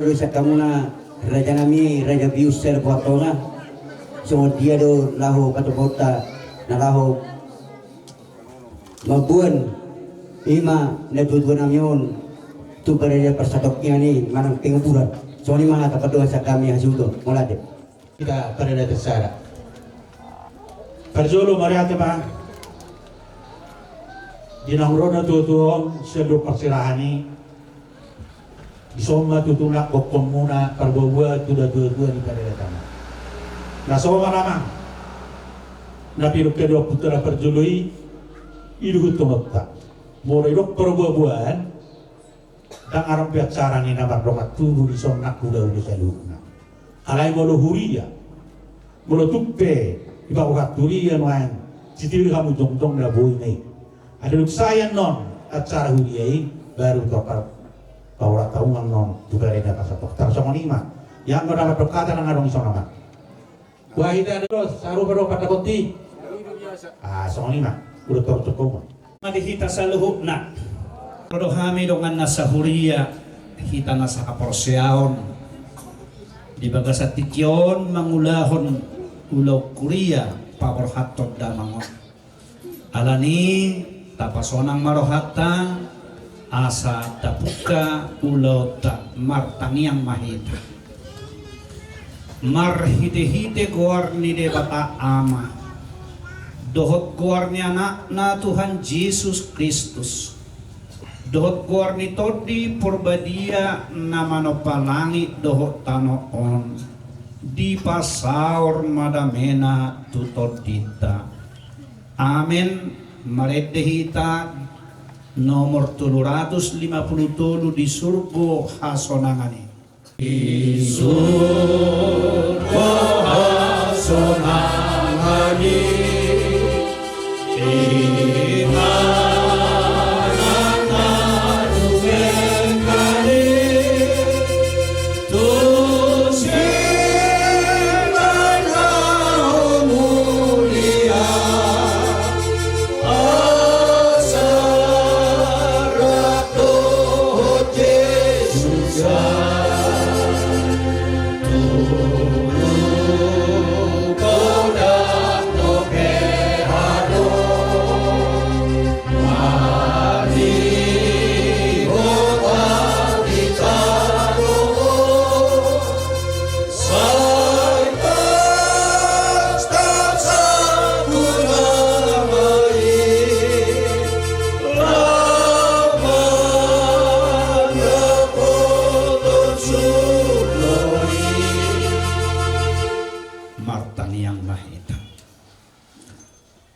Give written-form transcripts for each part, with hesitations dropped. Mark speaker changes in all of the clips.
Speaker 1: Sa kamuna raja nami raja biuser buatona so dia do lahu katubota na lahu mabuan ima na tutuan namyon tu raja persatoknya ni manang penguburan so ni mga kapadoa sa kami hasudo mulade
Speaker 2: kita pada tersara perjolo mariate ba dinangrona tutuon sendo persirahani isoma tutulak bokom muna perbuat sudah dua-dua di pada datang. Nah soma nama, napi kedua putra perjului, idu tumata. Mulai dok perbuatan, dan arang biasa ni nama domat turu di sonak udah saluna. Alai bolo huria, bolo tuppe, iba ukat huria nuan, citir kamu jongdong dah boy ni. Ada luk saya non acara huria baru topar. Paula tahu non juga ada pasaport. Tersama lima. Yang mendapat berkata dengan orang isonama. Wah itu ada terus. Saru baru pada konti. Sama lima. Udah tercukup.
Speaker 3: Mati kita saluhuk na. Rodohami dengan nasahuria kita nasa kaporseaon. Di bagasat tikyon mangulahon ulau kuria paborhatot damangon. Alani tapasonang marohata. Asa tapuka ulau tak martangiang mahita marhite-hite guarni de bata ama dohot guarni anak na Tuhan Yesus Kristus dohot guarni todi purbadia na manopalangi dohot tanoon di pasaur madamena tutod dita amen maredehita nomor 757 di surga hasonangani. Di surga hasonangani. Di mana narumengkani. Tusiman mulia.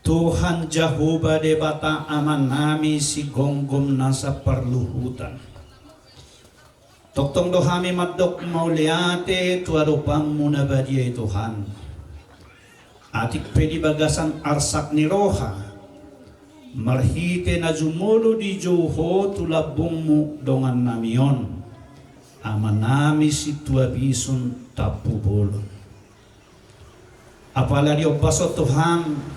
Speaker 3: Tuhan Jehovah de bata aman nami si gonggom nasa perluhutan. Toktong dohami madok mauliate tuarupang muna badia Tuhan. Atik pedi bagasan arsak ni roha. Marhite na jumulo di joho tulabungmu dongan namion. Aman nami si tuabisun tapu bolon. Apalagi obaso Tuhan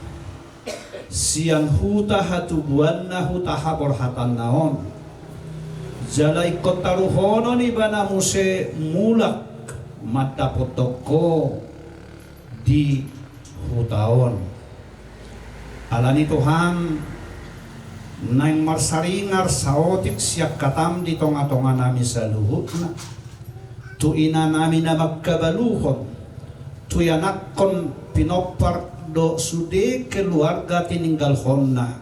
Speaker 3: siang huta hatubuan na huta haborhatan naon jalai kotaruhono ni bana muse mulak matapotoko di hutaon alani Tuhan nang marsaringar saotik siyak katam di tonga-tonga nami sa luhut na tuina nami na magkabaluhon tuyanakon pinopar do sude keluarga tininggal honna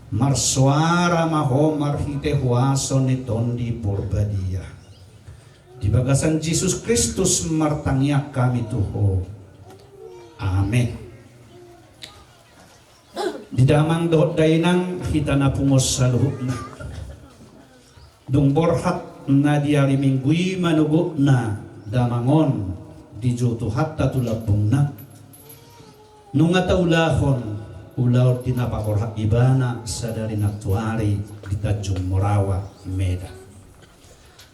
Speaker 3: marsuara maho marhite huaso ni tondi porbadia di bagasan Yesus Kristus martangyak kami tuho amen di damang do dainang kita na pungos sa luhut na dung borhat na diari minggui manugot na damangon di jotuhat tatulabong na nunga taulahon ulaw tinapakorhak ibana sa dari natuari di Tanjung Morawa, Medan.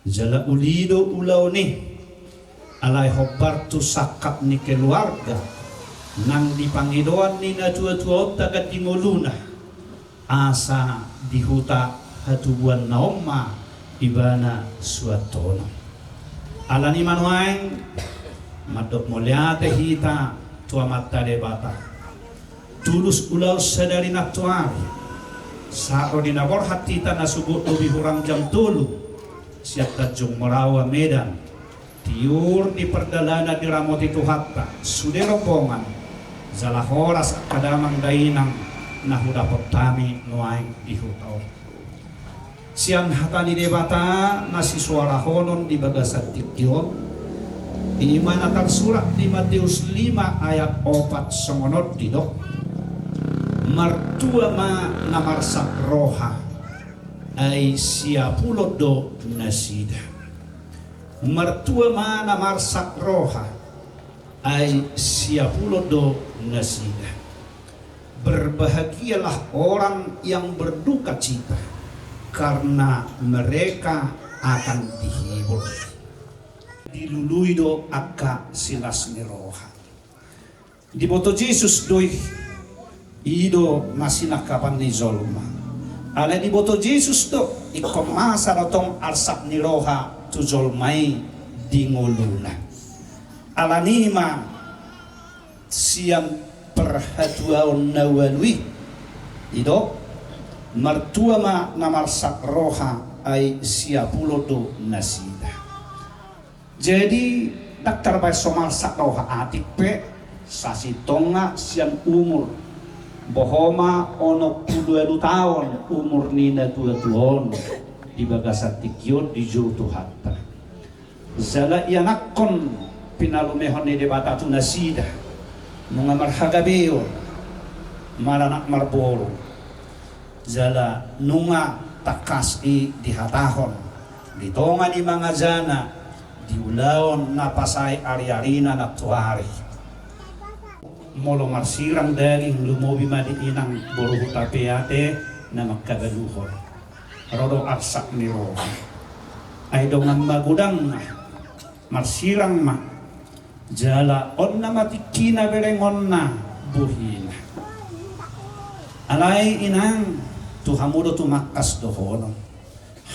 Speaker 3: Jala ulido ulaw ni alay hobartu sakap ni keluarga nang dipangidoan ni na tua-tua taga timoluna asa dihuta hatubuan naoma ibana suatono. Alani manuaing madok mulyate hita tua mata debata. Tulus ulau sadari naktuari. Saro dinabor hatita nasubut lebih kurang jam tulu. Siap tajung merawa Medan. Tiur di perdalana di ramoti tuhatta. Sudah rombongan. Zalah horas kadamang dainang nahuda potami nuaing di hutau. Siang hatani debata nasi suara honon di bagasan tikyo. Di mana tersurat di Matius 5 ayat 4 semonot didok. Martua ma namarsak roha ay siapulo do nasida. Martua ma namarsak roha ay siapulo do nasida. Berbahagialah orang yang berduka cita, karena mereka akan dihibur. Dilului do akka silas ni roha. Di boto Jesus doi ido nasinakapan ni zolma. Ale di boto Jesus do ikomasa ratong arsak ni roha tu zolmai di ngoluna. Alanima siang perhatuan nawalwi ido martua ma namarsak roha ay siapulo do nasida. Jadi daktar bay somarsak roha atik pe sasitonga siang umur bohoma ono 22 tahun umur nina 22 di bagasat tikyo di jutu hatta. Zala ianakon pinalumehon ni debata tu nasida nunga marhagabeo maranak marboro. Zala nunga takas di hatahon ditonga di mga zana di ulaon napasay ari-arina na tuari molo marsirang daling lumobi madiinang boruhu tapeate na magkagaluhon rodo arsak ni roha ay dongan magudang marsirang ma jala on na matikina berengon na buhina alay inang tuhamudo tumakas dohono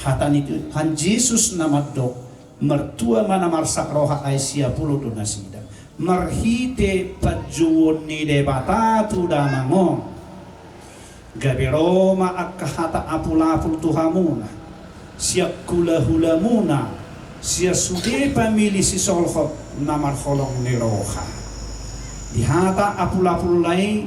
Speaker 3: hatan itu han Jesus namadok mertua mana marsak roha ay siapulo do nasida marhite pajuon ni debata tu damango gabiroma akkahata apulapul tuhamuna siap kula hulamuna siya sude pamili si solhot namar holong ni roha dihata apulapul lai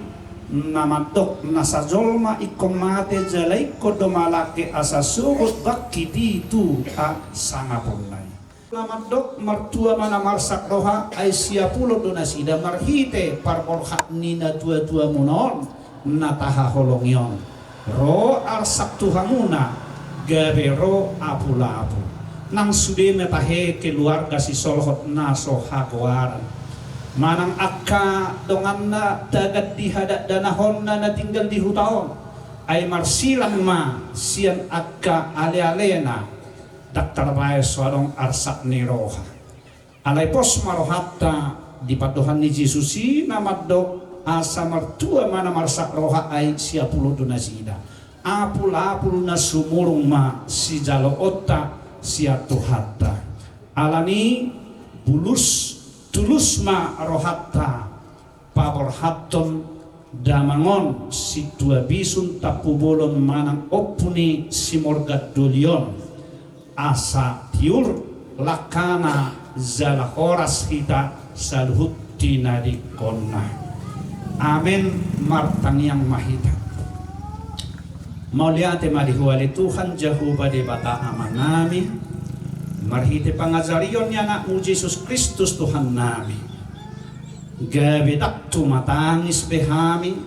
Speaker 3: namadok nasajolma ikomate jalai kodomalake asasugot bakiti tu a sangapunay namadok martua mana marsak roha ay siapulo do nasida marhite parborhat nina tua munon nataha holong yon ro arsak tuhamuna gabe ro apulapu nang sude metahe keluarga si solhot naso hagwaran manang akka dongan na dagat di hadat danahon na tinggal di hutaon ay marsilang ma siyan akka ale-alena daktar bae suarong arsak ni roha alay pos marohatta di paduhan ni Jesusi namadok asa martua mana marsak roha ay siapulo do nasida apul-apul na sumurong ma si jalo otta siya tuhatta alani bulus tulus ma rohatta paborhaton damangon si tua bisun tapubolon manang opuni si morgat dolion asa tiur lakana zala horas kita saluhut tinadikonna amen martang yang mahita mauliate madihuali Tuhan Jehovah de bata amanami marhite pangazarion ni anakmu Jesus Kristus Tuhan nami gabi daktu matangis behami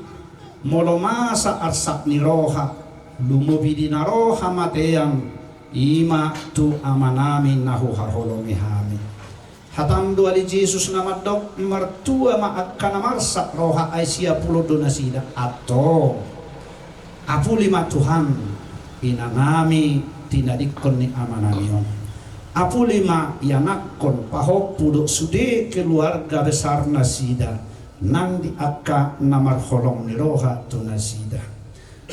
Speaker 3: molo masa arsak ni roha lumubi di na roha mateang ima tu amanami nahu harholomi hami hatam duali Jesus namadok mertua maakana marsak roha ay siapulo do nasida ato apulima Tuhan inanami tinadikon ni amanamion apulima yanakon pahopudok sude keluarga besar nasida nang di akka namar holong ni roha tu nasida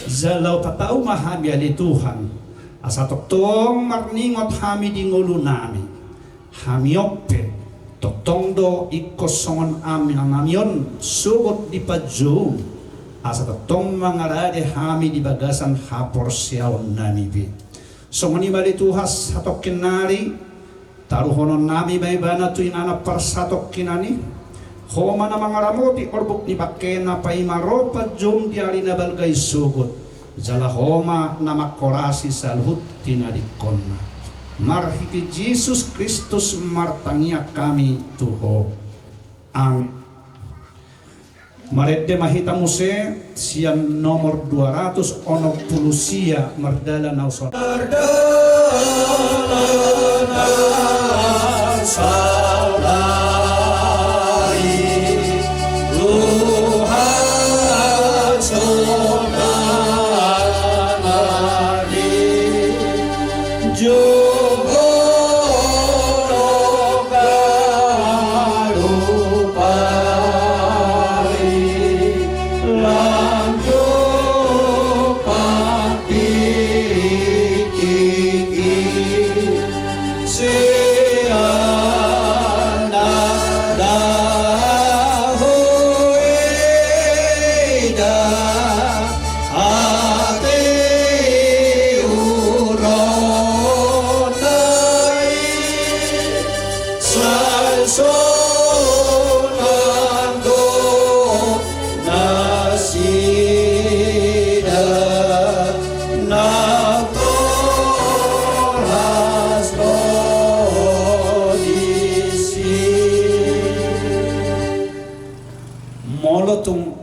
Speaker 3: zalau patau mahami ali Tuhan asa toktong marningot hami di ngulu nami hamiope totongdo ikosongon amion sugot di paju asa totong mangarade hami di bagasan hapor siaon namibi songoni bali tuhas hatok kinari taruhonon nami bay bana tu inana parsatok kinani homa na mangaramoti orbuk ni bakena paimaro pajum diari na balgay sugot jala homa na makorasi salhut tinadikonna marhiti Jesus Kristus martangia kami tuho ang maredde mahita muse sian nomor 200 ono pulusia mardala na usod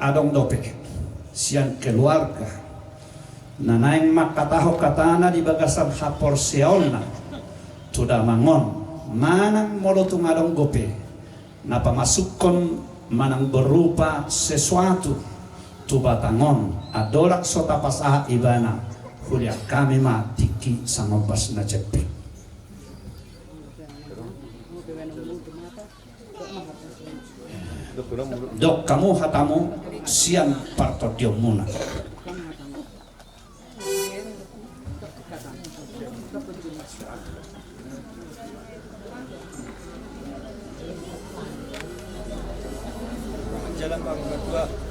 Speaker 3: adong dope siang keluarga nanaing makataho katana di bagasan hapor seolna tuda mangon manang molotung adong gope napamasukon manang berupa sesuatu tu batangon adolak sota pasaha ibana hulia kami matiki samobas na cepek dok kamu hatamu siang partodio muna
Speaker 4: jalan Bang berdua.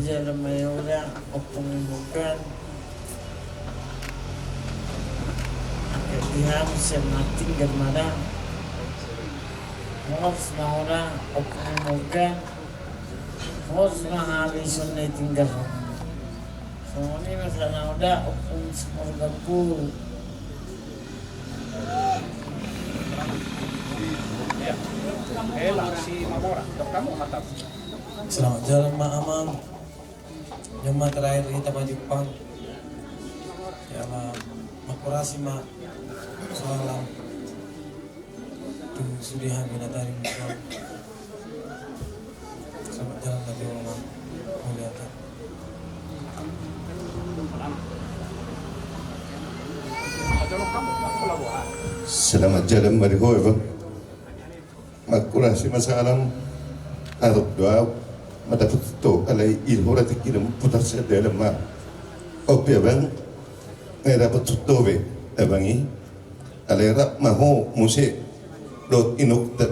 Speaker 4: Jalan mayura opumukan akitihan semating germana hos naura opumukan hos mahali sunay tinggal so ini masalah udah opum semurgaku
Speaker 3: si Mamora dok kamu hatap
Speaker 4: selamat jalan Ma'amang yang terakhir kita maju Jepang ya makurasi ma salam tuh sudihan binatari selamat jalan lagi orang mulia.
Speaker 5: Selamat jalan mariho bang makurasi masalam adok doa madapat to alay ilhora tikiram putar sa dalam ma opya bang ngay dapat tutobe abangi alay rap maho muse dot inukta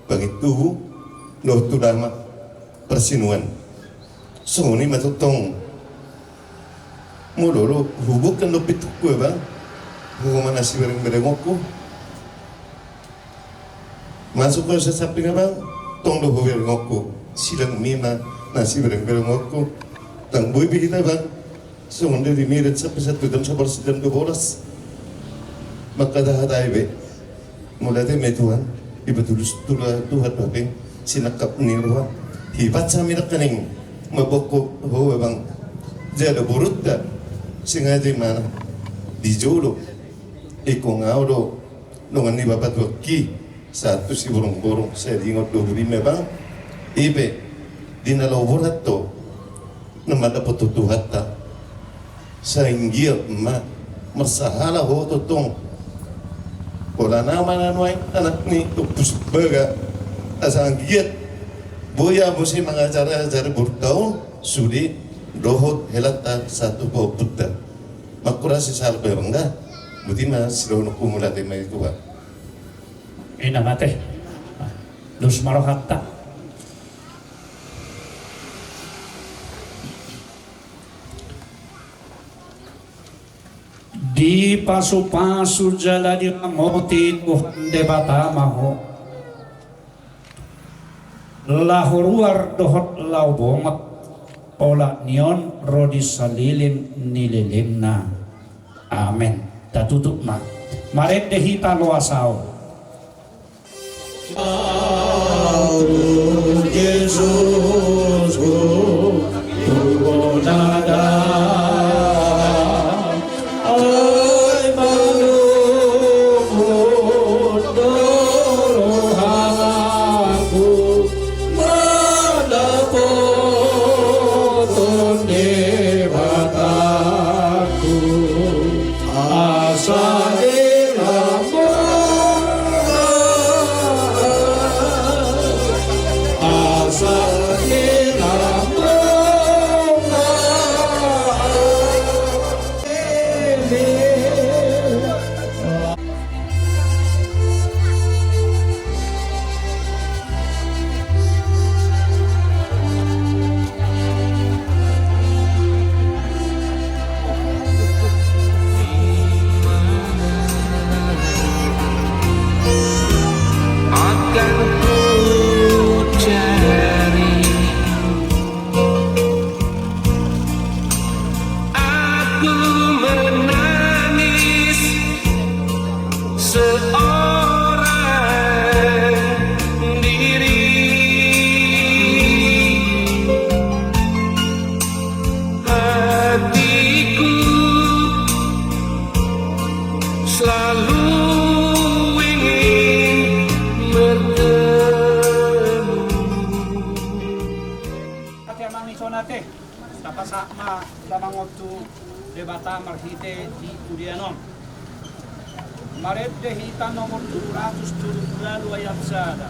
Speaker 5: pagitu dot tudama persinuan so ni matutong mulolo hubukan lo pituk ko bang hukuman nasi bereng-bereng ko masuk ko sa samping bang tong lo bereng ko silang mima nasi bereng-bereng ko tang boy kita bang so hindi dinirit sa pesat ko sa persidang ko boras makadahatay be mula tayo may tuhan iba tuhat paping sinakap ni Ruhan hibat sa amin kaning maboko ho bang jala burut da singa di mana di jolo iko ngawdo nungan ni babat waki satu si burung-burung saya ingat 25 bang ibe dinalaw burat to namada petutuhata sainggir ma masahala ho totong wala nama nanuay anak ni tupus baga asang giat boya musi mengajar-ajar bertahun sudi dohot helata satu bau putta makurasi salpe bangga buti mas silau nukumulate mai tua
Speaker 3: Ina mate. Dos marohatta. Di pasu-pasu jala di moti Tuhan debata maho. Lahuruar dohot lau bongot. Ola nion rodi salilin nililimna. Amen. Tatutup na. Maret dehita loasao. Jesus, nada. Ay malumut dorohaku madapoton debataku asa tapasakma lamang tu debata marhite di Udianon. Maret dehita nomor 272 ayat sada.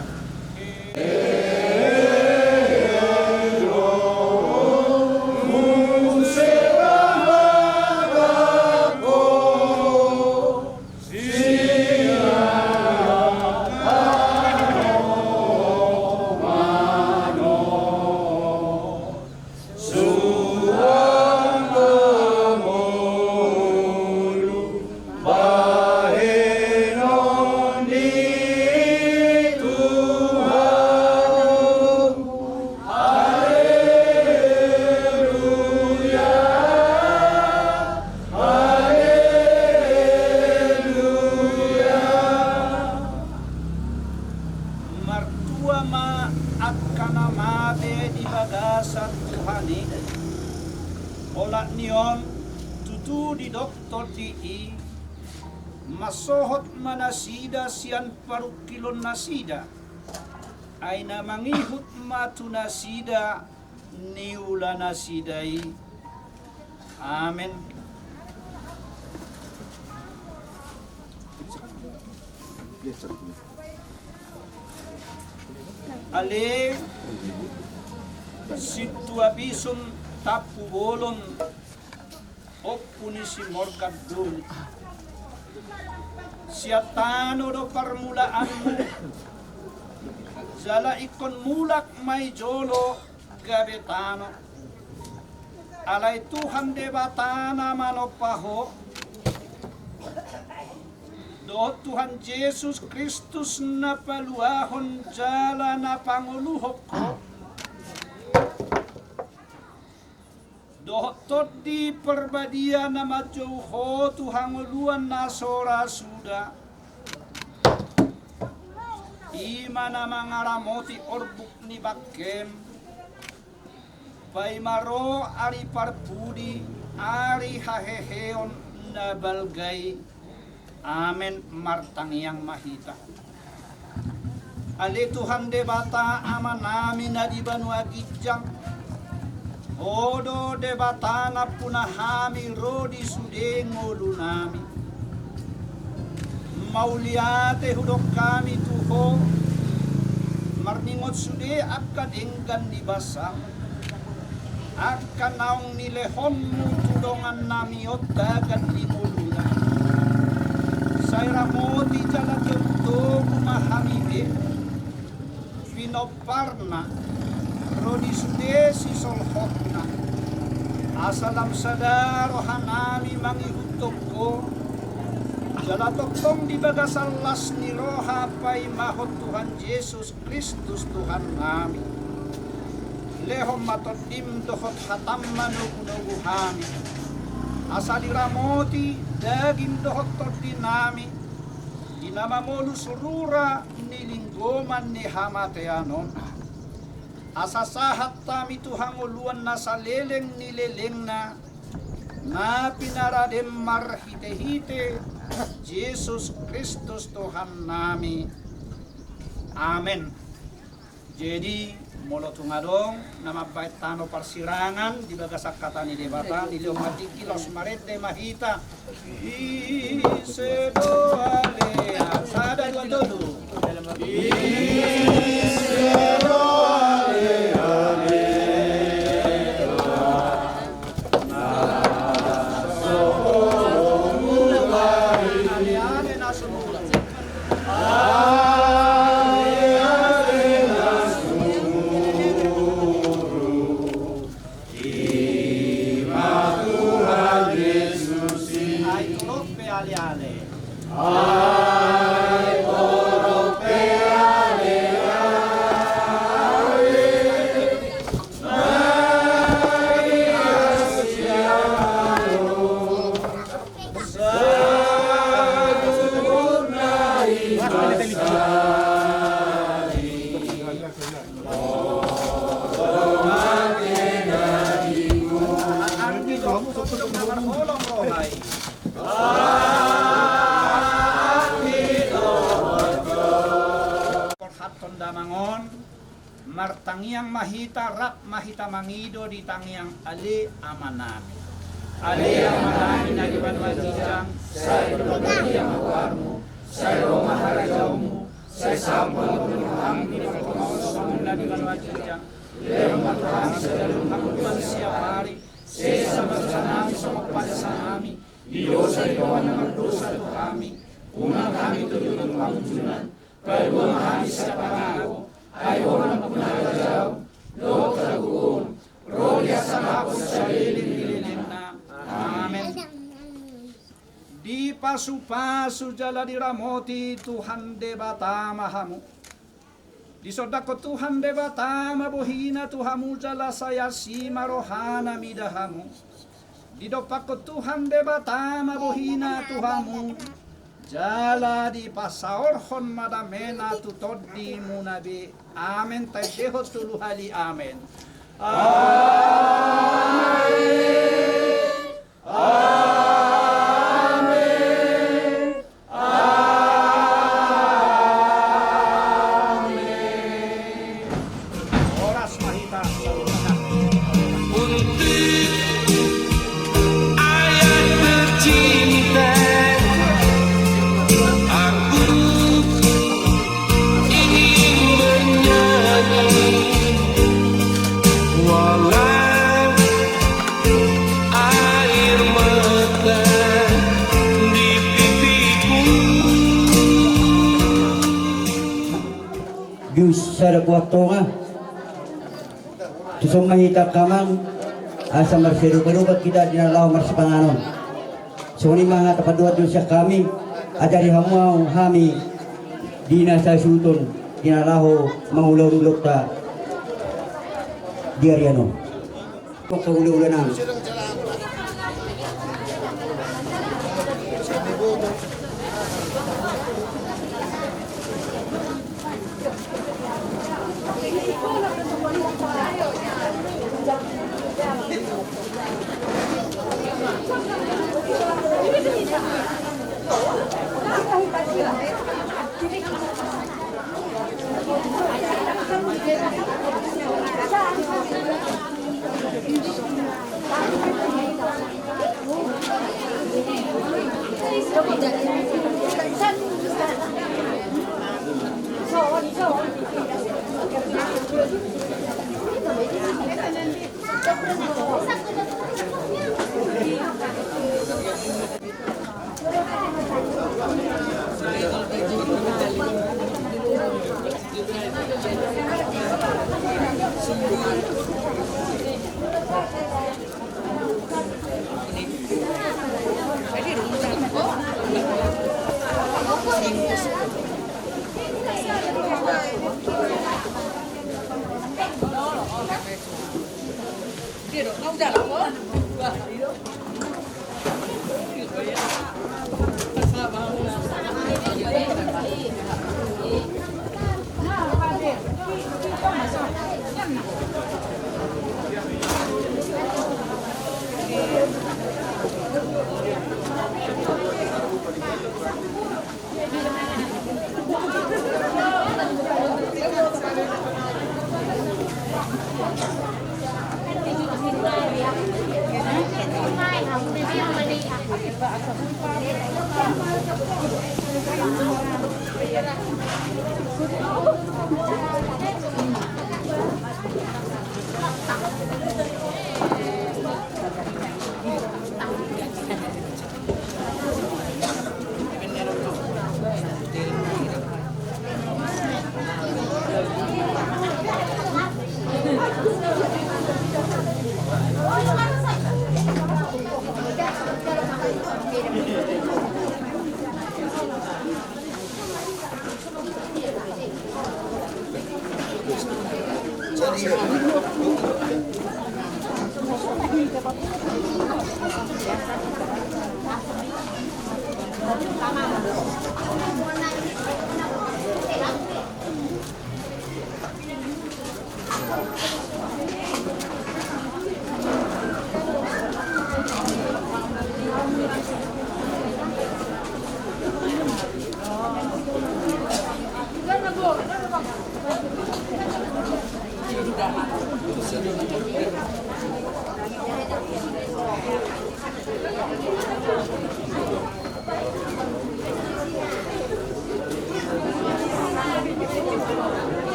Speaker 3: Ola nion tutu di doktor di masohot manasida sian parukilon nasida ay na mangihut matu nasida niula nasidai. Amen. Ale situabisum tapu bolon opuni si morkat dun siatano do permulaan jala ikon mulak may jolo gabetano alay Tuhan debatana manopaho do Tuhan Yesus Kristus na paluahon jala na panguluhok ko dohot di perbadia nama jauho Tuhan uluan nasora sudah imana mangaramoti orbuk ni bakem paimaro ari parpudi ari haheheon na balgay Amen martangiang mahita. Ali Tuhan debata ama namin na di banwa gijang. Odo debata na punahami rodi sudeng olu nami. Mauliate hudok kami tuho. Marningot sude akan enggan dibasang. Akan naong nilehonmu tudongan nami dagan limuluna. Saya moti jala tentu memahami de Vinoparna Rodi sude si solhotna Asalam sadar rohanami mangihutok ko Jala toktong di bagasal las ni roha pay mahot Tuhan Yesus Kristus Tuhan nami Lehom matodim dohot hatam manuguhami Asaliramoti daging dohot tordinami Dinamamolu surura nilinggoman ni hamateanon Asasahat tami Tuhang uluan na sa leleng nileleng na pinaradem marhite-hite Jesus Kristus Tuhan nami Amen. Jadi molo tungadong nama bait tano persirangan di bagasak kata ni debata di leong mati kilos marete mahita isedo alea sada dua dulu isedo Damangon martangiang mahita rak mahita mangido di tangiang ali amanami ali amanami na di banwajijang say yang awarmu say maharajaumu say sampul ang pinagpapamausong na di banwajijang lewang matuhan sa dalong kakutuan siya pari say sa magsanami sa magpadasanami Diyos ay gawa ng magdusa to kami unang kami tuloy ng pangujunan Pagwa mahani sa pangako, ay walang punalajaw, doon taguon, rolya sa hapon sa liling na. Amen. Di pasu-pasu jala diramoti Tuhan debata mahamu. Di sodako Tuhan debata mabuhina Tuhamu jala saya si marohana midahamu. Di dopako Tuhan debata mabuhina Tuhamu. Jala di pasaorhon madamena tutodi munabi. Amen. Tay deho tuluhali. Amen. Amen. Amen. Amen. Oras mahita.
Speaker 6: Ayat tercinta
Speaker 1: Diyos sa nagwakto nga. Tusong mahita kamang asa marsirubarubat kita dinalaw marsipanganon. So ni mga tapaduat Diyos sa kami at dari hamuaw hami di na sa sulton dinalaho mangulaw-ulok ta diaryano. Pagkahuli-ula namin.
Speaker 7: Thank you.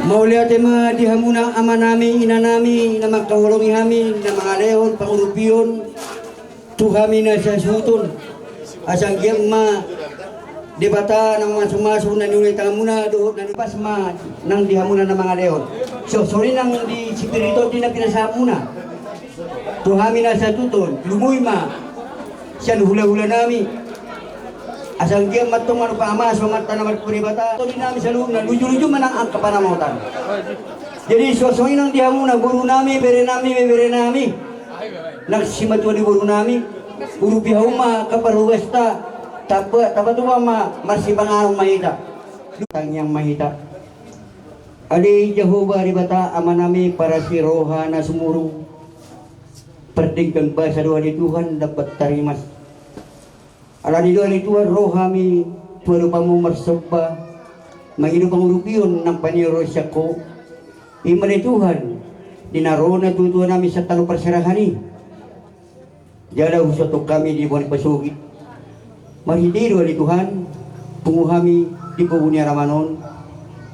Speaker 1: Maulia tema dihamunang ama nami, ina nami, na magkahulungi hami, na mga leon, pangurupiyon, tuhami na sa sutun, asang giyama, debata ng mga sumaso na nunay tangamuna, doon na nipasma ng dihamunan ng mga leon. So, sorry nang di sipirito, di na pinasamuna. Tuhami na sa tutun, lumuyma, siya hula-hula nami. Asang dia matong ano pa ama so mata naman puri bata to dinami sa loob na luju-luju man ang kapanamutan. Jadi suasoi nang dia muna guru nami bere nami nagsimatu di guru nami guru bihauma kaparuwesta tapatuwa ma marsibangang mahita lutang yang mahita ali Jehovah ribata ama nami para si roha na sumurong pertingkan bahasa doa di Tuhan dapat tarimas. Ala di doa ni Tuhan roh kami tuwa pamu marsaba manginom pangurupiyon ng paniro siya ko iman ni Tuhan dinaro na tutuwa namin sa talo persarahani jala usatok kami di buwan pasugit mahidiro ni Tuhan punguhami di pugunya ramanon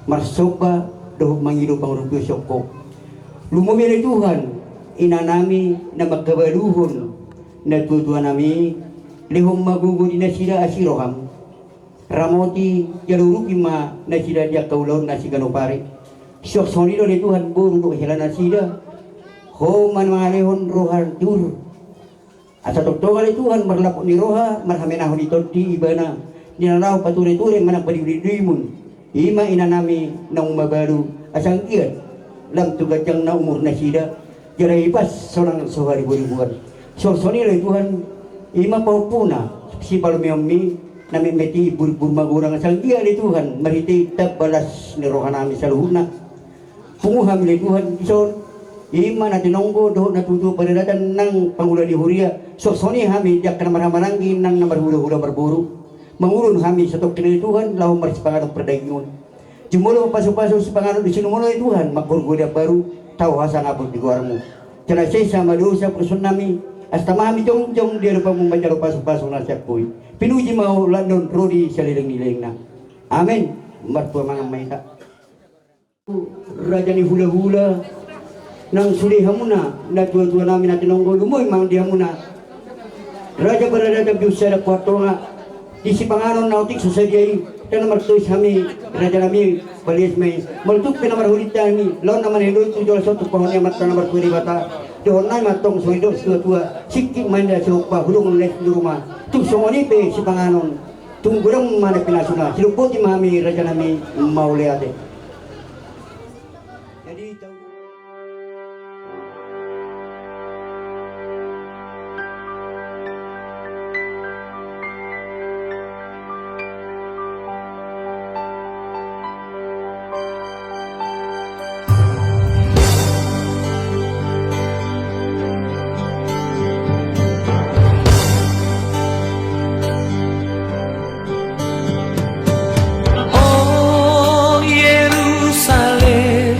Speaker 1: marsoba doh mangido pangrupi syoko lumumili Tuhan ina nami na magkabaluhon na tutuan nami lihong magugod na sila asiroham ramoti jaluruki ma na sila dia kaulon na sigano pare syok sonido ni Tuhan buru do hilana sila ho man mangalehon rohan tur asa toktongan ni Tuhan marlapok ni roha marhamenahon ito di ibana ninaraw patuloy-tuloy manang padiwid-dimun ima ina nami nang mabalu asang iyan lam tugadyang na umur na sida jaray ipas sonang sohari ribuan so sonilo Tuhan ima paupuna si palumiyami nami meti bur magurang asang iyan ni Tuhan mariti tabalas ni roha nami sa luhuna punguham ni Tuhan ison ima na tinonggo do natuto paridatan ng Pangulo di Huria so soni hami jak na marhamaranggi ng namarhula-hula barburu mangulun kami sa doktrina Tuhan lahu maris pangalan perdagingon jumulo pasok-pasok sa pangalan di sinumulo Tuhan magurgoda baru tahu hasa ngabot di guarmu jana sesa madosa person nami hasta mami jong-jong dia lupa membaca pasok-pasok na siapoy pinuji mau landon rodi saliling-liling na amin martua mga mayta raja ni hula-hula nang suli hamuna na tua-tua namin natin nonggo lumoy mang di hamuna raja berada di usara kwarto nga di si panganon nautik susadiay tan martuis kami raja nami palis may maltuk pinamarhulit kami lawan naman hindo itu jual satu pohon yang mata nomor 2 bata doon na matong suido tua sikit manda sopa hulung les di rumah tu somoni pe si panganon tunggurang mana pinasuna silupoti mami raja nami mau liate jadi
Speaker 6: Oh Yerusalem,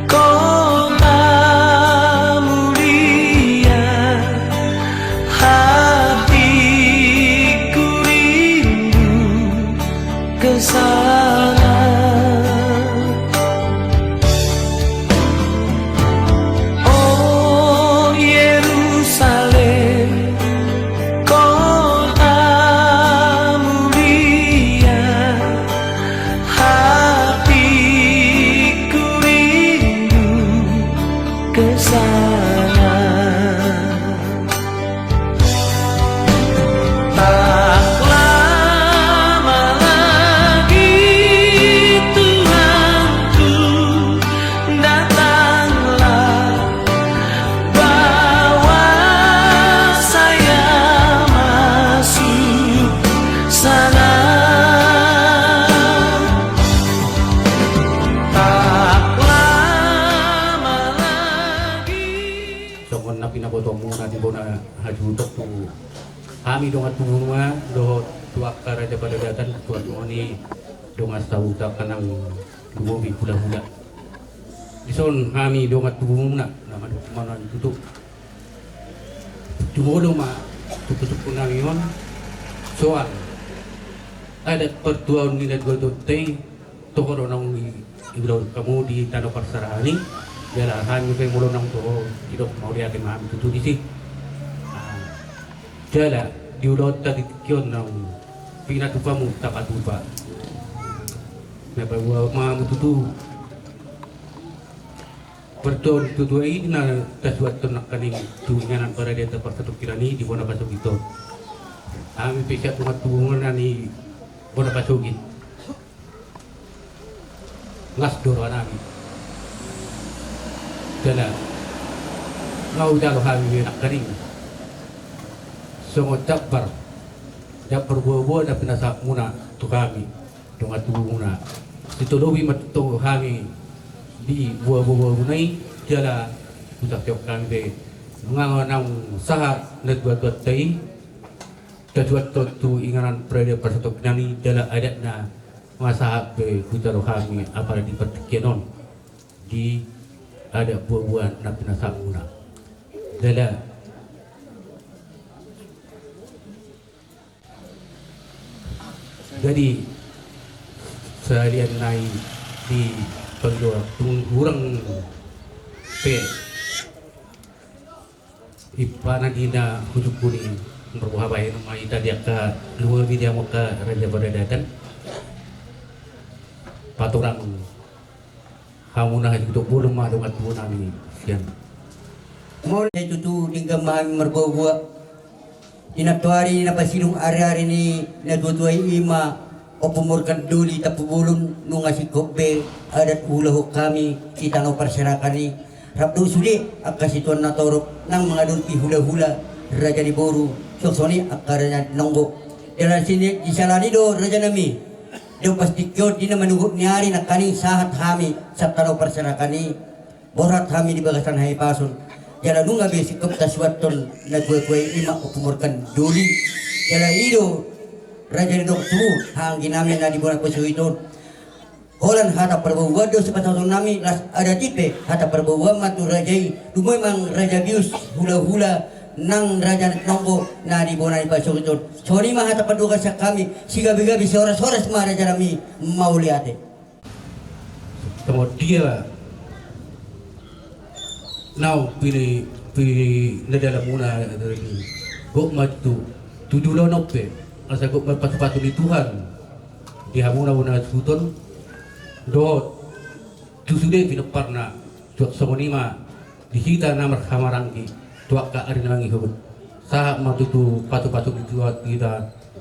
Speaker 6: kota mulia, hatiku rindu ke sana. Oh Yerusalem, kota mulia, hatiku rindu ke sana. Tak lama lagi Tuhanku datanglah, bawa saya masuk sana. Tak lama lagi.
Speaker 3: Songon na pinabotong muna di bona hajutok tu kami dongat tunga do tuak karaja pada datan tuak oni dongat sauta kanang dumobi hula-hula dison kami dongat tunga nama mana tutup dumodo ma tutup kunangion soal ada pertuan ni dua tote tokoro nang ibro kamu di tanah parsarani jala kami pe mulo nang to hidup mau lihat kami tutu di sini jala diulot tadi kion nang pinatupamu takatupa nabawa mamu tutu perton tutu ini na taswat ternak kaning tuinganan para dia terpasatuk kirani di bona pasok itu kami pisat tumat tuungan ni bona pasokin ngas doro nami jala ngau jalo kami nak kaning songo cabar buah-buah na pinasak muna to kami tunga muna ito lobi matutong kami di buah-buah munay jala utak kami be mga nang saha nagbuat-buat tayo kaduat tu inganan prede persatok nani jala adat na mga saha be kutaro kami apara di pertikianon di ada buah-buah na pinasak muna jala jadi
Speaker 7: salian naik di pendua tungurang pe ipana dina hujuk kuning berbuah baik nama ita dia ka luar dia muka raja berdadakan paturang hamunah untuk burung madu matu nami sian
Speaker 1: Mau itu tu tinggal mahami merbawa inatuari na pasilong ari-ari ni na tutuay ima o pumurkan duli tapubulong nung asikopbe adat ulahu kami kita no parsarakan ni rapdo suli akasituan na torok ng mga dulpi hula-hula raja ni Boru soksoni akaranya nonggo dalam sini disalani do raja nami do pasti kyo di na manugot ni ari na kaning sahat kami sa tanaw parsarakan ni borat kami di bagasan hai pasun jala nunga besikop taswaton na kuwe-kuwe ima o pumurkan duli jala ido raja ni doktu hanggi namin na dibuat pesuiton holan hata perbawa do sepatutun nami las ada tipe hata perbawa matu rajai dumoy mang raja bius hula-hula nang raja nonggo na dibuat na pesuiton soni mah hata paduga sa kami sigabi-gabi si oras-oras mah raja nami mau liate
Speaker 7: kemudian now pilih nadala muna dari gok matu tujuh nope asa gok patu-patu di Tuhan dihamuna suton do tu sudah pinaparna tuak songonima dihita namar hamarangi tuak ka ari nangi hubut sa matutu patu-patu di Tuhan kita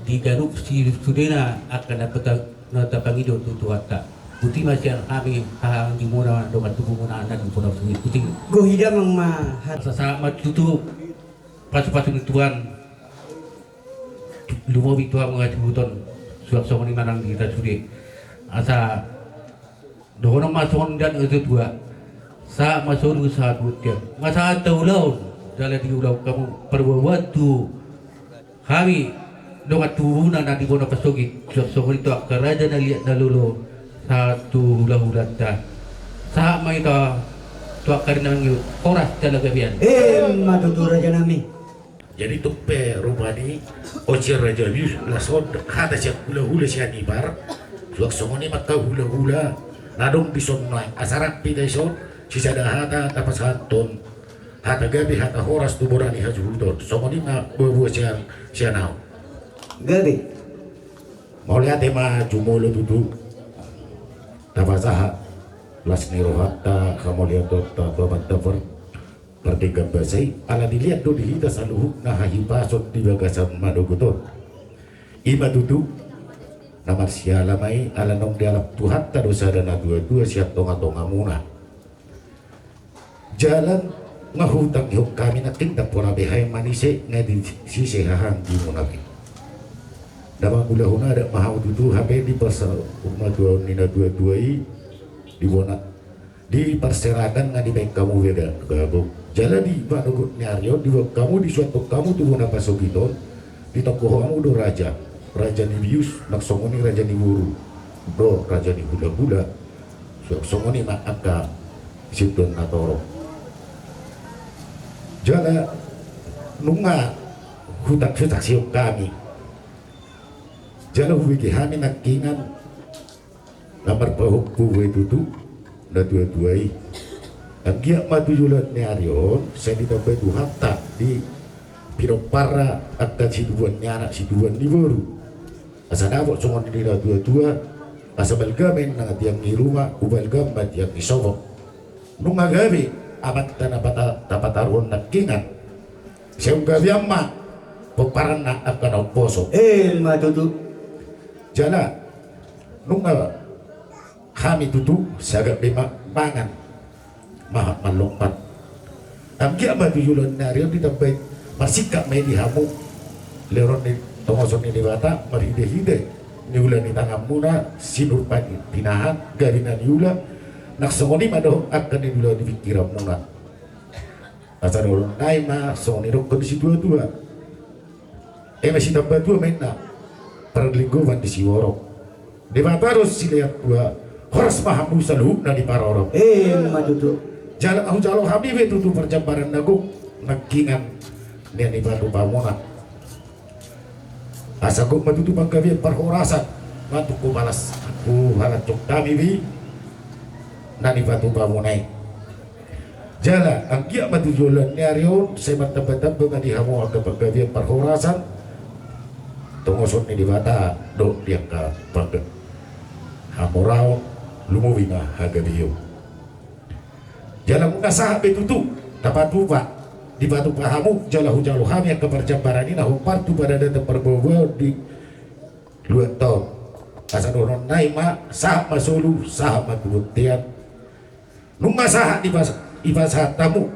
Speaker 7: digarup si sudena akan dapat nata pangido tu tuata Putih masih kami hang di muna dengan tubuh muna anak di pulau sungai putih.
Speaker 1: gohida mang mahat
Speaker 7: Sasama tutup pasu-pasu Tuhan. Lumobi Tuhan mengajukan suap songon ni manang kita sudi. Asa dohono mason dan itu dua. Sa mason usaha dia. Masa tahu lau dalam diulau kamu perbuatu kami dengan tubuh nana di pulau pasogi suap songon itu kerajaan lihat dalulu. Satu hula-hula dah sama itu tuak karena oras talaga biyan
Speaker 1: matutu raja nami
Speaker 2: Jadi tupe rumani ocir raja bius lasod hada siya hula-hula siya ni bar suak songoni maka hula-hula nadong bison na asarak pida ison sisada hada tapas hanton hada gabi hada horas tuborani hajuhudon songoni na buah siya nao
Speaker 1: gabi
Speaker 2: mau lihat tema jumolo tutu tapasaha las nirohata kamu lihat dota babat davar pertiga basai ala dilihat do dihita saluhuk nah hipasot di bagasan madogoto ima tutu namar siala mai ala nong dialap tuhat tadosa dana dua-dua siap tonga-tonga muna jalan ngahutang yuk kami naking tapora behay manise ngadi sisi hahang di munaki Damang gula-huna ada mahau tutu HP di pasar rumah dua nina dua-dua di bona di perserakan ngadi baik kamu beda gabung jalan di badogot nyaryo di kamu di suatu kamu tuh bona pasogiton di toko kamu do raja ni bius nak songoni raja ni buru do raja ni buda-buda songoni nak aka situn natoro jalan nunga hutak siok kami Jala huwi kami nakingan namar pahuk buwe tutu na dua-duai ang giyak matujulat ni Aryon saya ditambah hatta di piropara at si duwan ni anak si duwan ni Boru asa nabot sungon nila dua-dua asa balgamin na tiyang ni rumah ubalgam at tiyang isobok nung agabi amat na tapataron nakingan siyang gabi amma pagparan na at kanaw poso
Speaker 1: matutu
Speaker 2: Jala nung kami tutu sagap lima mangan mahat malompat ang kia ba tujulan nariyo ditambay masikap may dihamu leron ni tomoson ni bata marhide-hide ni ulan ni tangam muna sinur pa pinahan garinan ni ulan naksongoni mado akan ni ulan dipikiran muna asal orang naima songoni rok kondisi dua-dua masih tambah dua main na perlingguan di Siworok di Mataros silihat dua horas mahamu saluhuk na di Parorok
Speaker 1: matutu
Speaker 2: jalan aku jalo habib itu tuh perjambaran nagung nakingan ni batu pamona asa kok matutu pangkabian parhorasan
Speaker 8: batu ko balas aku halat cok kami bi nani batu bamunai jala ang kia matujulan ni arion saya bertempat-tempat dengan dihamu ke penggabian perhorasan tungosot ni di bata do dia ka pag hamorao lumubinga hagabiyo jala mengasah betutu dapat buka di batu pahamu jala hujalu kami yang keperjambaran ini nahu partu pada datang perbawa di luar tahun asal orang naima sah masulu sah matubutian nunga sah di bahasa tamu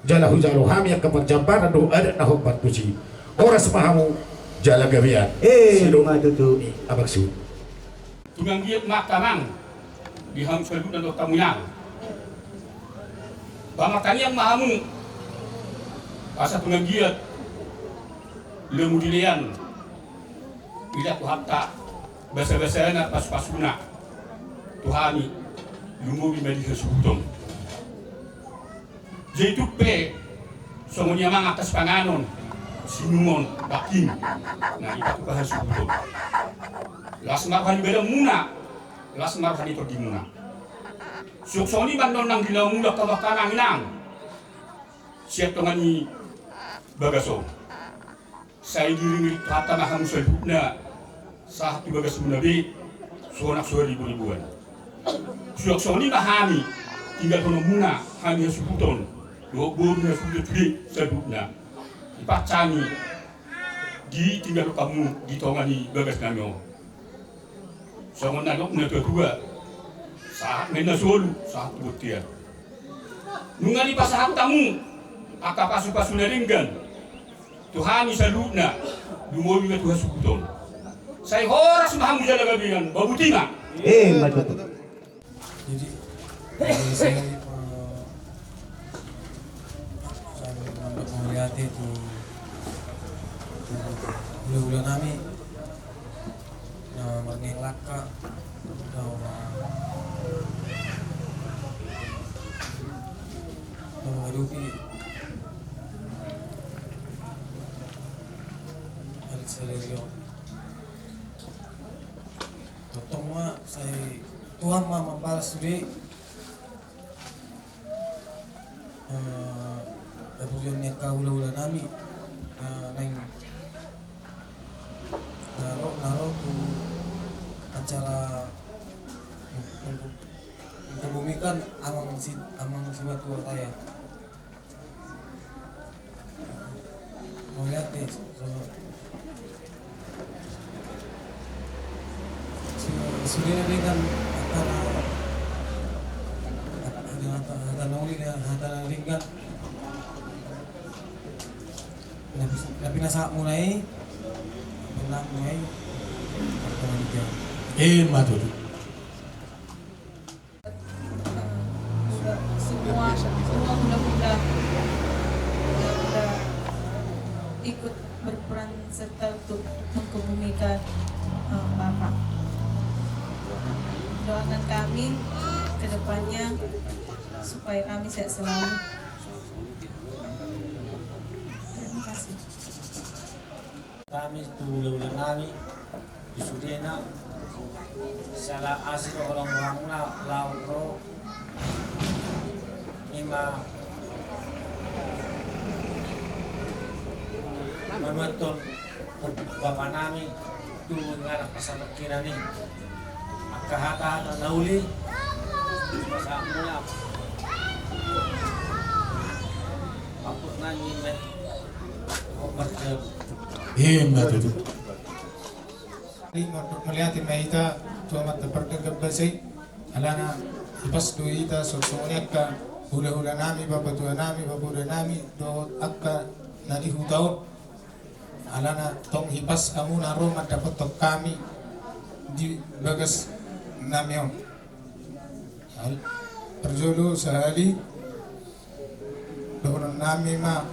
Speaker 8: jala hujalu kami yang keperjambaran do ada nahu partu si orang semahamu jala gabian
Speaker 1: matutu
Speaker 8: abang su
Speaker 3: Tungang giat makamang di ham selu dan tamuyan. Bamakan yang mahamu asa tungang giat lemudilian bila ku hatta basa-basana pas-pasuna Tuhani lumubi medhi subuton. Jaitu pe songonya mang atas panganon sinumon bakin nah itu bahas subuton. Las marhani beda muna, las marhani to di muna. Suksoni bandon nang gila mula kawah kanang inang. Siap tongani bagaso. Saya diri kata maham selhubna saat di bagas munabi sonak suari ribuan. Suksoni mahami tinggal kono muna hanya subuton. Dua burnya sudah tri selhubna. Dipacani di tinggal kamu di tongani bagas nanyo. Sama nalok na kedua saat mena solu saat buktian nungali pasaham tamu aka pasu-pasu naringgan Tuhani saluna dumobi na Tuhan subuton saya horas mahamu jala gabian babutina
Speaker 1: matutu
Speaker 4: Jadi saya melihat itu bulan kami mengelakkan menghadapi Alex Valerio. Totongnya saya Tuhan mau membalas diri kemudian yang kaulah nami neng naro tu acara membumikan amang si batu saya mau lihat nih sudah dengan antara nuli dan antara ringgan tapi nasa mulai
Speaker 2: matutu
Speaker 9: semua muda-muda ikut berperan serta untuk mengkebumikan Bapak. Doakan kami ke depannya supaya kami sehat selalu. Terima kasih.
Speaker 4: Kami tulang kami di Sudena salah asli orang lauro ima mamaton bapak nami tu ngarak pasal kira ni akahata nauli masa mula apa nani met obat
Speaker 2: matutu
Speaker 4: melihat kita cuma terperdekat besi alana ipas tu kita sosoknya ka hula-hula nami babatua nami do akka nadi hutau alana tong hipas amu naro dapat tok kami di bagas namion perjolo sehari do nami ma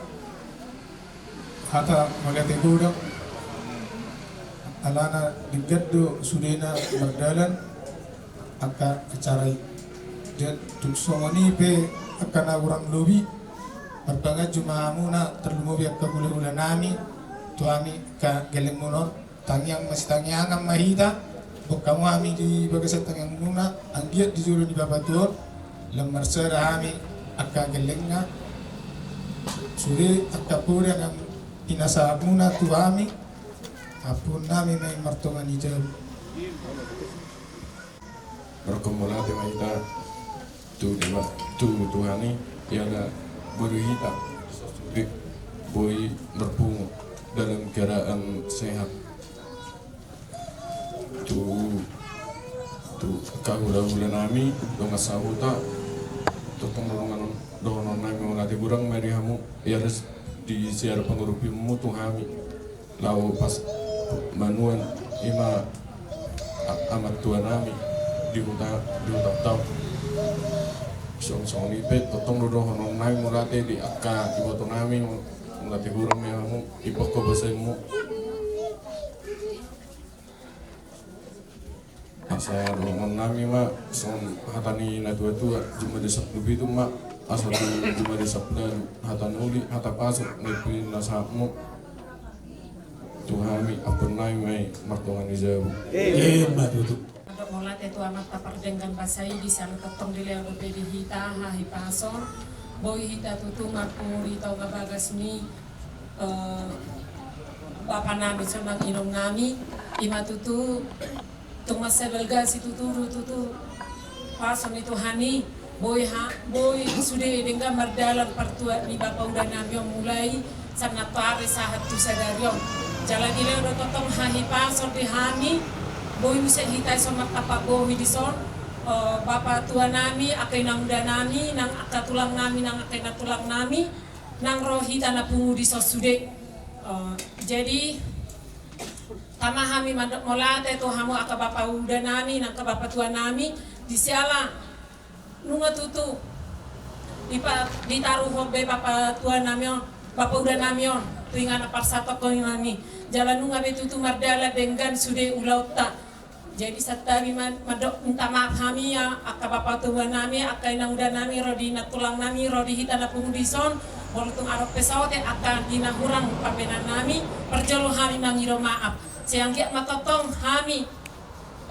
Speaker 4: hata melihat gudang alana digado sudena berdalan akan acara dan tuksongoni pe akan orang lobi berbagai jumamu na terlumubi akka hula-hula nami tuami ka geleng munor tangyang mas tangyang ang mahita kamu kami di bagasan tengah muna anggiat di juru di babatur lemar serah kami akan gelengna suri akan pura yang inasa muna tu kami apun kami may martongan ijab
Speaker 5: berkemula tema kita tu Tuhani ialah berhita boy berpungut dalam keadaan sehat tu kahula-hula nami dong asahuta totong donon nami ngati burang mari hamu iares di siar pengurupimu tu hami lau pas manuan ima amat tuan nami di hutan tau song ipet totong donon nami mulate di akka di boto nami mulate burang mi hamu ipoko basemu saya rohon nami mak son hatani na tua cuma desap lebih itu mak asal cuma desap dan hatan uli hata pasuk nepi nasapmu Tuhami apun nai mai martongan ijabu
Speaker 2: matutu
Speaker 10: Untuk mulat itu amat tapar dengan basai di sana ketong di leo di hita hahi pasor boy hita tutu marpuri tau gabagas ni bapa nami senang inom nami ima tutu Tumas sebelga si tuturu tutu pason itu hani boy sudah dengan mardalan pertua ni bapa udah nami mulai sangat pare sahat tu sadarion jalan ile udah totong hahi pason di hani boy bisa hitai sama tapak boy di son bapa tua nami akai nang udah nami nang akak tulang nami nang akai na tulang nami nang rohi tanah pungu di sos sude jadi tama hami mandok molate to hamu aka bapa uda nami nang ka bapa tua nami di siala nunga tutu ditaruh hobe bapa tua nami bapa uda nami on tuingana parsato ko nami jalan nunga betutu mardala dengan sude ulauta jadi satari mandok minta maaf hami ya aka bapa tua nami aka nang uda nami rodi na tulang nami rodi hitana pungdison walaupun arok pesawat akan dinahurang pamenan nami perjolo hami mangiro maaf siang kia makotong hami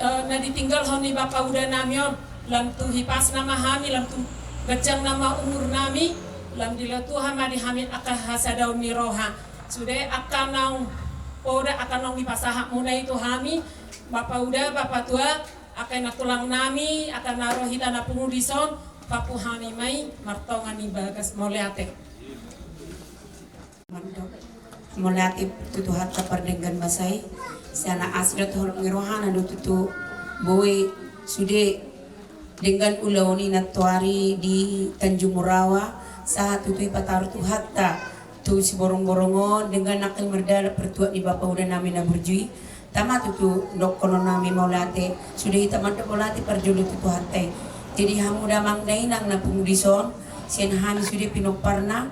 Speaker 10: na ditinggal honi bapa udah namion lam tu hipas nama hami lam tu gajang nama umur nami lam dilatu hama di hami akah hasadaun miroha sudah akan naung poda akan naung dipasahak muna itu hami bapa udah bapa tua akan nak tulang nami akan naroh hitana pengudison papu hami mai martongan ni bagas moleate
Speaker 11: Mulati tutu hatta perdengan basai sana asrat hol ngirohana do tutu boy sude dengan ulauni natwari di Tanjung Murawa saat tutu patar tu hatta tu si borong-borongon dengan nakal merdala pertua di bapa udah nami na burjui tama tutu dokono nami maulate sude hitaman maulate perjulu tutu hatta jadi hamu damang dainang na pungudison sen hami sude pinoparna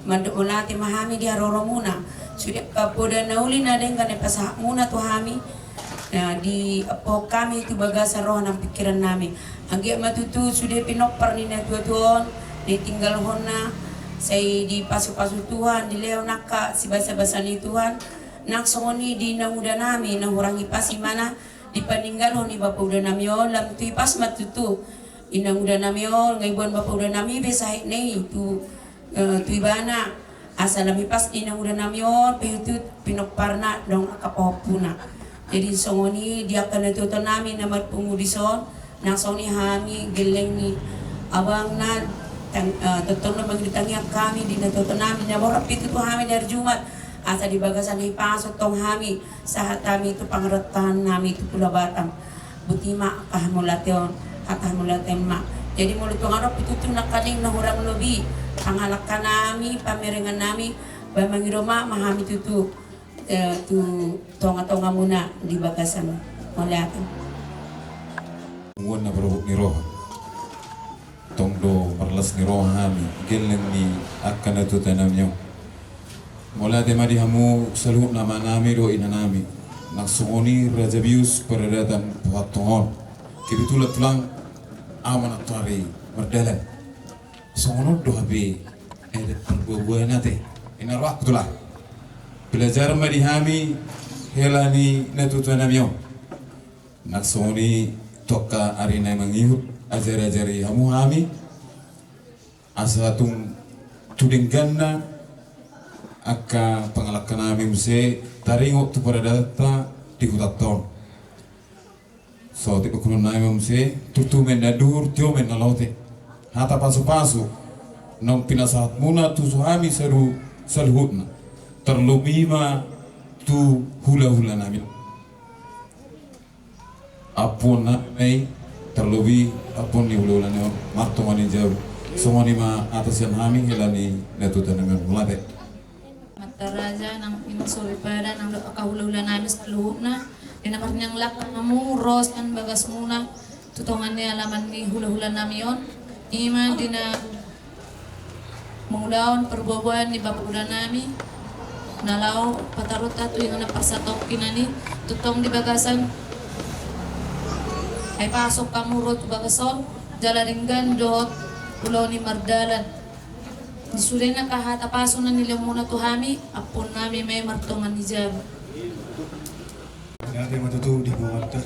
Speaker 11: manduk ulati mahami di haroro muna sudah kapoda nauli na dengan pasah muna tu hami di apo kami itu bagasa roh nang pikiran nami angge matutu sudah pinopar ni na tuon ditinggal hona saya di pasu-pasu Tuhan di leo naka si basa-basa ni Tuhan nak songoni di na muda nami na hurangi pasi mana di paninggal honi bapa udah nami lam tu pas matutu inang udah nami ngaibuan bapa udah nami besahik nei tu tuibana asal nami pas inang udah namion pihutut pinokparna dong akapopuna jadi songoni dia akan itu nami nama pengudison nang soni hami geleng ni abang na tetong na magditangi kami di na nami na borap itu tu hami dari Jumat asa di bagasan hipasok tong hami saat kami itu pangratan nami itu pula batang butima kahamulation kahamulation mak jadi mulut pengarap itu tu nakaling na hurang lobi pangalakan nami, pamerengan nami, bamangiroma mahami tutu tu tonga-tonga muna di bagasan maliatan.
Speaker 12: Wana berubuk ni roh, tongdo perlas ni roh hami, geleng ni akan itu tanamnya. Maliatan madi hamu selalu nama nami do ina nami, naksoni rajabius peradatan puatongon, kibitulah tulang amanat tari berdalan. Sono doa be ada perbuatan nate ina waktu lah belajar mari hami helani natutu namiyo naksoni toka arina mangihut ajari hamu hami asa tung tudingganna aka pangalakana kami muse taringo tu pada data di hutaton so ti ukulun nami muse tutu men nadur tio men nalaute hata pasu nong pinasahat muna tu suhami saluhutna terlebih tu hula nami apun nami terlebih apun ni hula nami marto mani jauh semua ni ma atas yang kami hilani netutan nami mulate
Speaker 13: Mataraja nang pinasuri pada nang kahula-hula nami sa luhut na dinamar niyang lakang mamuros kan bagas muna tutongan niya alaman ni hula-hula nami yon ima dina mengulaon perbuahan ni bapak udah nami nalau patarot atu yang na pasatok kinani tutong di bagasan ay pasok kamurot bagason jalaringgan dot pulau ni mardalan disudah na kahata paso na nila muna tuhami apon nami may martongan ni Jab.
Speaker 14: Dati matutuwa di mga ito.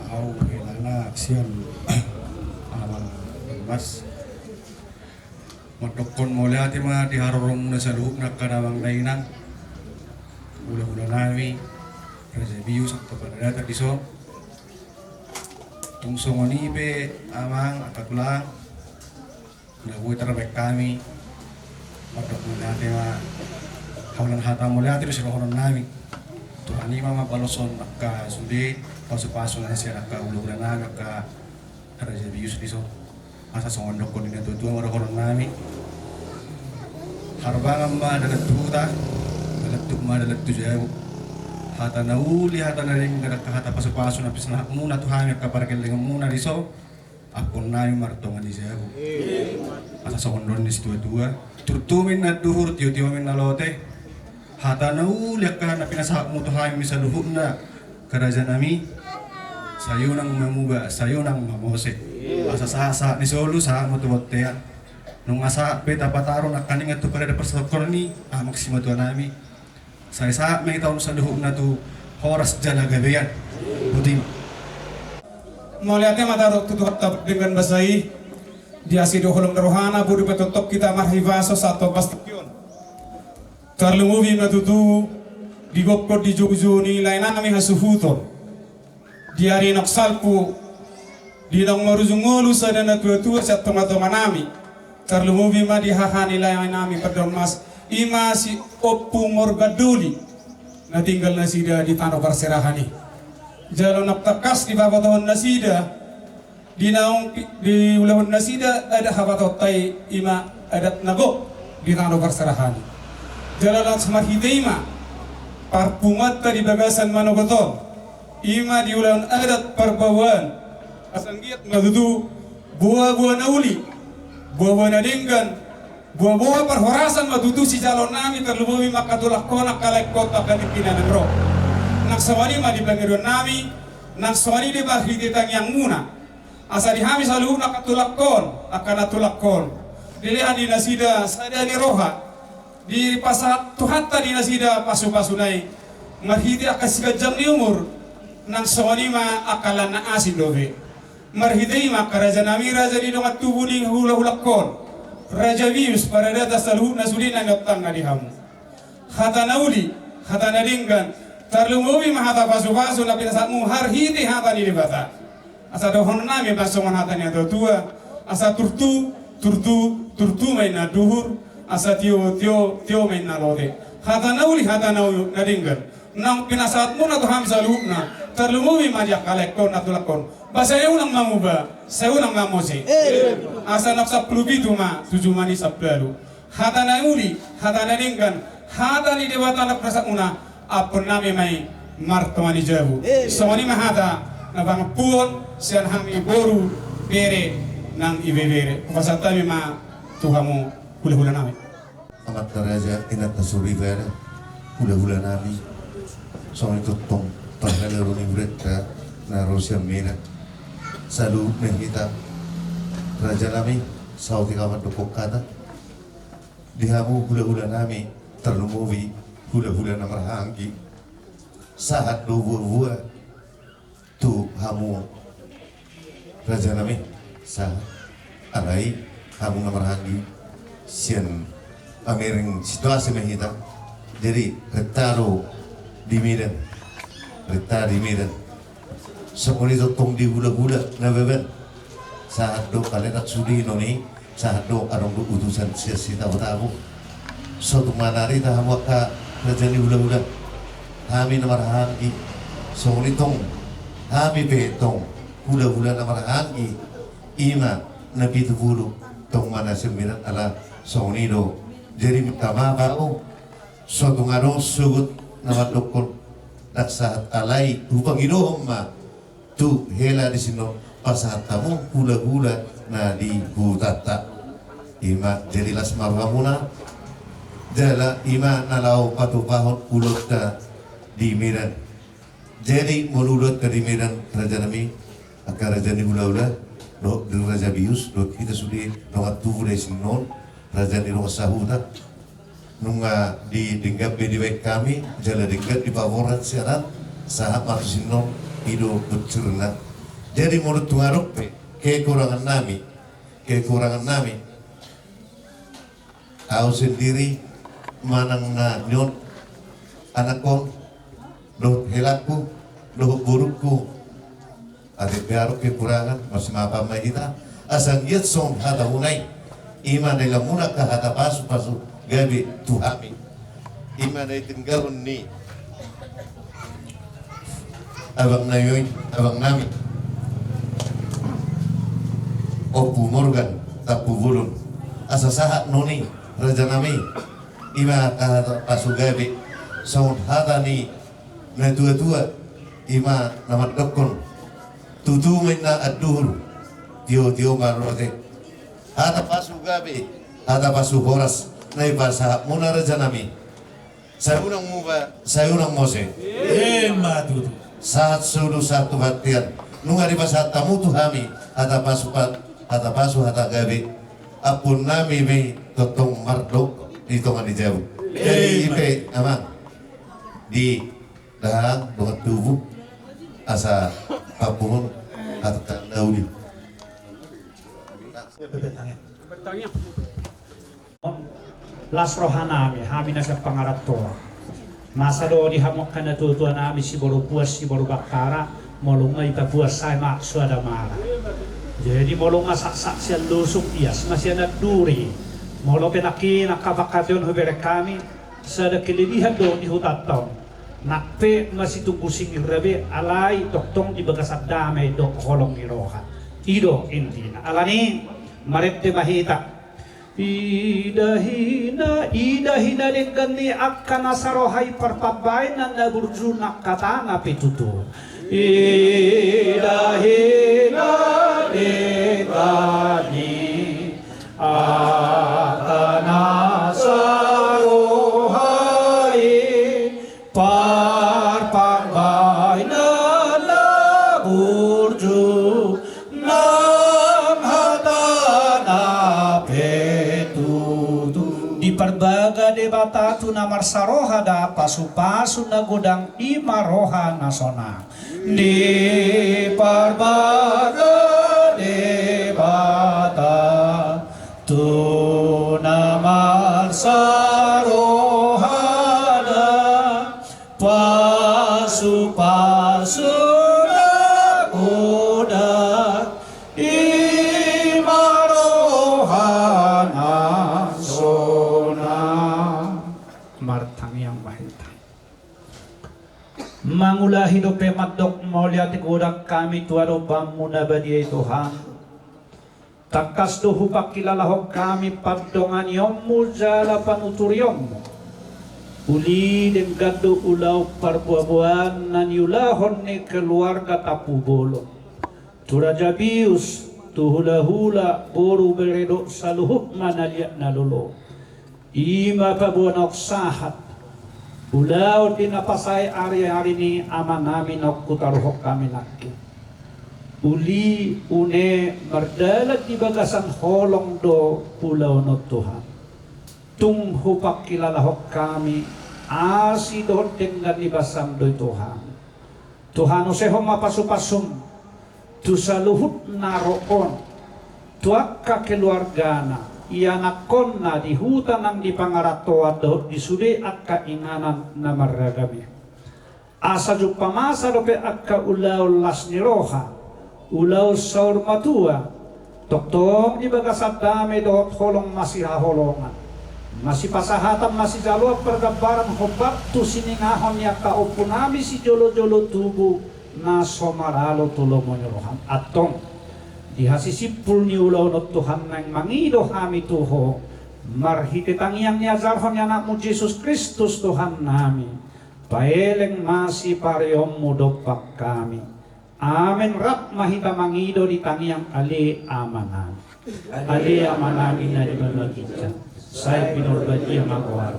Speaker 14: Ako kailangan siyan mas matokon mo lahat yung mga diharorong na sa loob na kanawang nainan. Ula-ula nami Resebius at kapanadata diso. Tungsong onibe amang atakulang nabuhay tarabek kami matokon natin mga haulan hata mo lahat yung sirohoron namin. Tuhan ini mama baloson ka sundi pasu-pasu na siya ka uluran na ka Resebius diso. Asa songondok ko nina tutua marakoron nami harbangan ma dalat tuta dalat tukma dalat tujaw hata nauli hata na rin hata pasu-pasu na pisna muna tuhangin ka para keling muna diso apon nami martongan di siya asa songondon ni situa-tua turtumin na duhur tiyo-tiyo min nalote hata nauli ka na pinasak mo tuhangin misa luhut na kerajaan nami sayo nang mamuga sayo nang mamose asa sa ni solo sa mo tuwate nung asa beta pataro na kaning ato para persakor ni maksima to nami sa may taon sa luhub na to oras jala gabiyan buting
Speaker 4: Malihatnya mataro tutup dengan basai dia sido holong rohana budi petotop kita marhivaso satu pastukyon terlumuvi matutu digokko di jogjoni laina kami hasufuton diari noksalpu di nang maruzungolu sana na tua-tua sa toma-toma nami terlumuvi ma di hahani lain nami perdon mas ima si oppu morgaduli na tinggal na sida di tanah perserahani jalan naktakas di babatohon na sida di naong di ulahon na sida ada habatot tay ima adat nago di tanah perserahani jalan smahidema parpungat di bagasan manogoton ima di ulahon adat perbawan asanggiat madudu buah-buah nauli buah-buah nadinggan buah-buah perhorasan madudu si calon nami terlebih makatulak konak kalek kota kanikinan bro nak sawani ma di bangirun nami nak sawani di bahri di yang muna asa di hami selalu nak katulak kon akan atulak kon dilihat di nasida sada ni roha di pasat tuhatta di nasida pasu-pasunai marhiti akan sigajam ni umur nak sawani ma akalan na asin dove marhidai maka raja nami raja di dongat tubuni hula-hula kon raja vius para data saluh nasuli nangatang ngadihamu hata nauli hata nadinggan tarlumubi mahata pasu-pasu na pinasatmu harhidi hata nilibata asa dohon nami pasongan hata niya tua asa turtu may na duhur asa tio may na lote hata nauli nadinggan nang pinasatmu na to ham saluh na terlumubi majak kalekon na tulakon basa eu nang mamuba saya nang mamose asa naksa plubitu ma tujumani sablalu hata nauli hata nadinggan hata ni dewata na prasak una apon nami may martomani jabu somani mahata na bangpuon sian hami boru bere nang ibebere pasatami ma tuhamu hula-hula nami
Speaker 5: amat taraja inat nasuri vera hula-hula nami soalnya tutong tanggal runi berita na Rusia mena salu kita raja nami sauti kawan dukuk kata dihamu hula-hula nami terlumuvi hula-hula namar hanggi saat dua hamu raja nami sa alai hamu namarhangi sian amering situasi mahita jadi retaro di Medan sepuluh itu tong di gula-gula na beben saat do kalian sudi noni saat do arong do utusan sia-sia tahu suatu manari dah waka rajani gula-gula kami namarhangi sepuluh tong kami betong gula-gula namarhangi ima nabi tubulu tong mana sembilan ala sonido jadi pertama baru suatu ngaro sugut nama dokon nak saat alai upang idoma tu hela di sini pasahat tamu gula-gula na di hutata ima jadilah marhamuna jala ima nalau patu pahon ulot di Medan jadi mululot ke di Medan raja nami akar raja ni gula-gula do raja bius do kita sudah nongat tuh dari sini non raja ni nongat sahuta nunga di dinggap di baik kami jala dinggap di pavorat syarat sahab marusino hidup bercerna jadi menurut tungaruk kekurangan nami kau sendiri manang na nyon anakku loh helaku loh burukku ada biaruk kekurangan masih mapamai kita asal yat song hata hunai iman dalam munak hata pasu gabi tuhami iman ay tinggalon ni abang nami opu morgan tapu bulun asa sahat noni raja nami ima kahata pasu gabi saun hata ni na tua ima namat dokon tutumin na aduhur tio marote hata pasu gabi hata pasu horas nai bahasa muna raja nami saya unang mose
Speaker 2: matu
Speaker 5: saat sudu satu hatian nunga di bahasa tamu tu hami hata pasu hata gabi apun nami me totong mardok di tongan di jauh jadi ipe amang di dahang dengan tubuh asa apun hata tandauli
Speaker 3: las rohanami hami nasa pangarat to masa do di hamok kana tutua nami si boru puas si boru bakara molunga ita puas sai mak suada mara jadi molunga sak siya lusuk ias masih ada duri molo penaki nakabakation hubere kami sada kelilihan do di hutatong nakpe masih tunggu singir rabe alai toktong di bagasat damai do holong iroha ido intina alani marette mahita idahina dengan ni akan asarohai perpabay na naburjuna katana pituto idahina dengan ni akan asarohai perpabay na naburjuna di perbaga debata tu namar saroha da pasu-pasu na godang imaroha nasona di perbaga debata tu namar saroha da pasu-pasu na godang Mangulah hidup pemadok mulia tigodang kami tuaro bamuna badiay Tuhan. Takas tuhu pakilalahok kami pagdongan yomu jala panuturyom. Uli den gado ulaw parbuabuan nan yulahon ni keluarga tapubolo. Turajabius tuhula-hula boru beredok saluhuk manaliak nalulo. Ima pabuanok sahat. Ulaw tinapasay ari-ari ni ama namin o kutaruhok kami nakit. Uli une mardalag di bagasan holong do pulaw no Tuhan. Tunghupak kilalahok kami asi doon tinggan ibasam do Tuhan. Tuhan useho mapasupasum tu sa luhut na roon, tuak keluargana, ianakon na di hutan ang di pangaratoa do di sude at kainganan na maragami. Asa ju pamasa lope at kaulaw las ni roha, ulaw saur matua, toktong di bagasat dami doot holong masihaholongan. Masipasahatan masijalua pergabaran hobat tu siningahon ya kaupunami si jolo-jolo tubuh na somaralo tulomonyorohan atong dihasisipul ni ulaw no Tuhan nang mangido kami tuho marhititang iyang niazarhon ya nakmu Jesus Kristus Tuhan nami paeleng masih pariyom mudopak kami amen rap mahita mangido di tangiang ali amanan na di kita saya pinurbadi ang magwar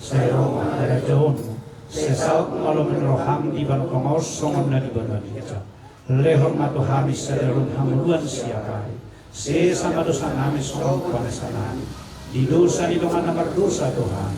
Speaker 3: saya roma ada john saya saut malam roham di ban pengosongan na di ban kita lehor mato hamis sa derun hamuluan siya saya sama dosa namin sorong panasanan di dosa di dongan na berdosa Tuhan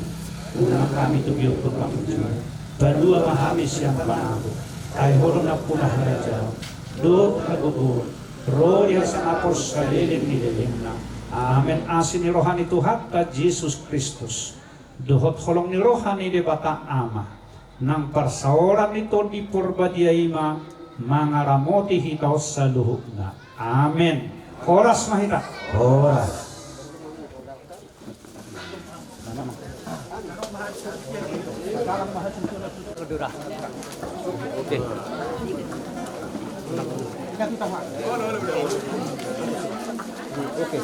Speaker 3: unang kami tugiyo ko pangutyo bandua mahamis yang panago ay horon na punah raja do nagubur ro yang sa apos sa lilim ni lilim na amen asin ni rohani Tuhan ta Jesus Kristus dohot holong ni rohani di bata ama nang parsaoran nito di purbadiyaima mangaramoti hitaw sa luhuk na amen oras mahita oras
Speaker 6: Oke. Oke.